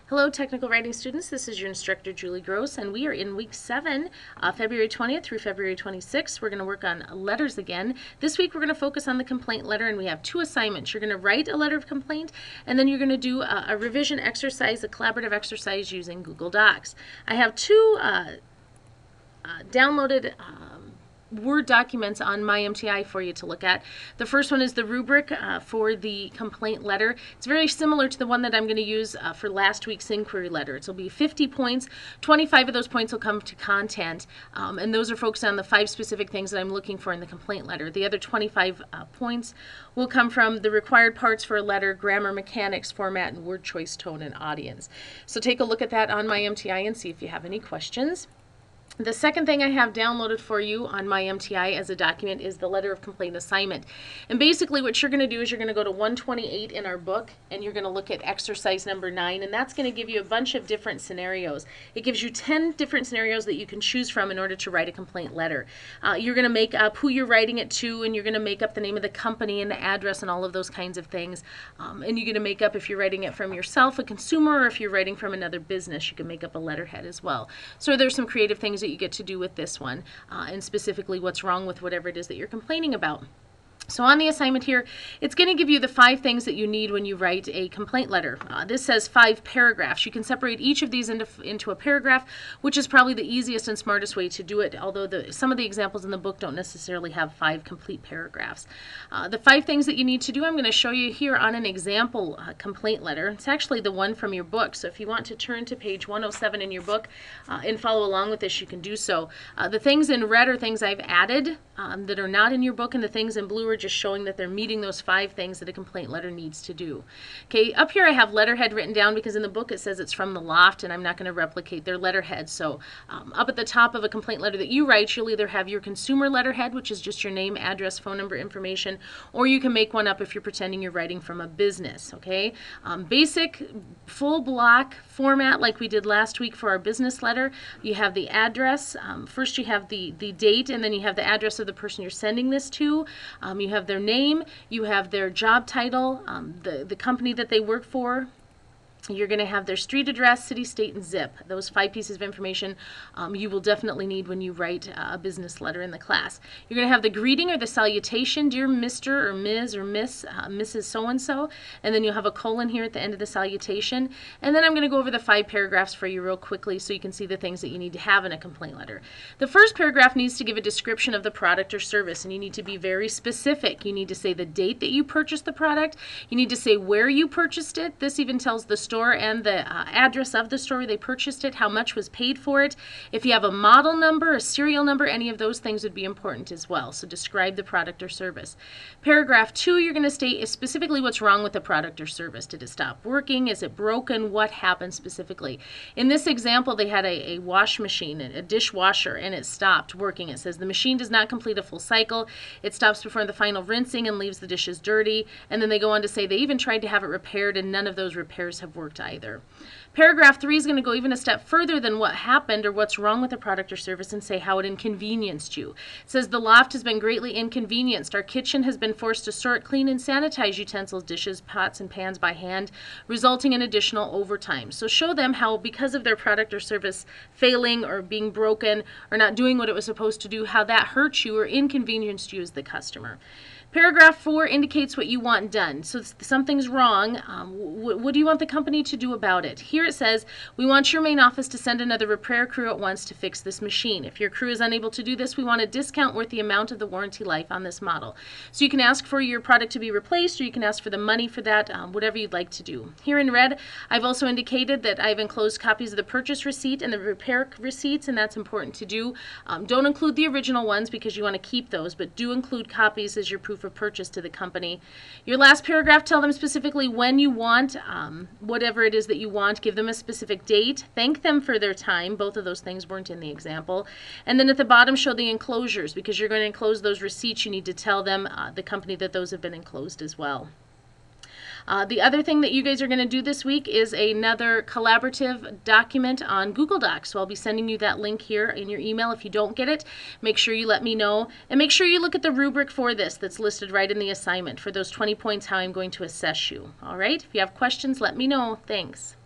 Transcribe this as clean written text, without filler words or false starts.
Hello, technical writing students. This is your instructor, Julie Gross, and we are in week 7, February 20th through February 26th. We're going to work on letters again. This week, we're going to focus on the complaint letter, and we have 2 assignments. You're going to write a letter of complaint, and then you're going to do a revision exercise, a collaborative exercise using Google Docs. I have 2 downloaded Word documents on MyMTI for you to look at. The first one is the rubric for the complaint letter. It's very similar to the one that I'm going to use for last week's inquiry letter. It'll be 50 points. 25 of those points will come to content, and those are focused on the 5 specific things that I'm looking for in the complaint letter. The other 25 points will come from the required parts for a letter, grammar, mechanics, format, and word choice, tone, and audience. So take a look at that on MyMTI and see if you have any questions. The second thing I have downloaded for you on MyMTI as a document is the letter of complaint assignment. And basically what you're going to do is you're going to go to 128 in our book and you're going to look at exercise number 9, and that's going to give you a bunch of different scenarios. It gives you 10 different scenarios that you can choose from in order to write a complaint letter. You're going to make up who you're writing it to, and you're going to make up the name of the company and the address and all of those kinds of things. And you're going to make up, if you're writing it from yourself, a consumer, or if you're writing from another business, you can make up a letterhead as well. So there's some creative things that you get to do with this one, and specifically what's wrong with whatever it is that you're complaining about. So on the assignment here, it's going to give you the 5 things that you need when you write a complaint letter. This says 5 paragraphs. You can separate each of these into a paragraph, which is probably the easiest and smartest way to do it, although some of the examples in the book don't necessarily have 5 complete paragraphs. The 5 things that you need to do, I'm going to show you here on an example complaint letter. It's actually the one from your book, so if you want to turn to page 107 in your book and follow along with this, you can do so. The things in red are things I've added that are not in your book, and the things in blue are just showing that they're meeting those 5 things that a complaint letter needs to do. Okay, up here I have letterhead written down because in the book it says it's from the Loft, and I'm not going to replicate their letterhead. So up at the top of a complaint letter that you write, you'll either have your consumer letterhead, which is just your name, address, phone number, information, or you can make one up if you're pretending you're writing from a business. Okay, basic full block format like we did last week for our business letter. You have the address. First you have the date, and then you have the address of the person you're sending this to. You have their name, you have their job title, the company that they work for. You're going to have their street address, city, state, and zip. Those 5 pieces of information you will definitely need when you write a business letter in the class. You're going to have the greeting or the salutation, dear Mr. or Ms. or Miss, Mrs. So-and-so, and then you'll have a colon here at the end of the salutation. And then I'm going to go over the 5 paragraphs for you real quickly so you can see the things that you need to have in a complaint letter. The first paragraph needs to give a description of the product or service, and you need to be very specific. You need to say the date that you purchased the product. You need to say where you purchased it. This even tells the store and the address of the store where they purchased it, how much was paid for it. If you have a model number, a serial number, any of those things would be important as well. So describe the product or service. Paragraph 2, you're going to state specifically what's wrong with the product or service. Did it stop working? Is it broken? What happened specifically? In this example, they had a wash machine, a dishwasher, and it stopped working. It says the machine does not complete a full cycle. It stops before the final rinsing and leaves the dishes dirty. And then they go on to say they even tried to have it repaired, and none of those repairs have worked either. Paragraph 3 is going to go even a step further than what happened or what's wrong with the product or service and say how it inconvenienced you. It says the Loft has been greatly inconvenienced. Our kitchen has been forced to sort, clean, and sanitize utensils, dishes, pots, and pans by hand, resulting in additional overtime. So show them how, because of their product or service failing or being broken or not doing what it was supposed to do, how that hurt you or inconvenienced you as the customer. Paragraph 4 indicates what you want done. So something's wrong. What do you want the company to do about it? Here it says, we want your main office to send another repair crew at once to fix this machine. If your crew is unable to do this, we want a discount worth the amount of the warranty life on this model. So you can ask for your product to be replaced, or you can ask for the money for that, whatever you'd like to do. Here in red, I've also indicated that I've enclosed copies of the purchase receipt and the repair receipts, and that's important to do. Don't include the original ones because you want to keep those, but do include copies as your proof of purchase to the company. Your last paragraph, tell them specifically when you want whatever it is that you want. Give them a specific date. Thank them for their time. Both of those things weren't in the example. And then at the bottom, show the enclosures. Because you're going to enclose those receipts, you need to tell them, the company, that those have been enclosed as well. The other thing that you guys are going to do this week is another collaborative document on Google Docs. So I'll be sending you that link here in your email. If you don't get it, make sure you let me know. And make sure you look at the rubric for this that's listed right in the assignment for those 20 points, how I'm going to assess you. All right? If you have questions, let me know. Thanks.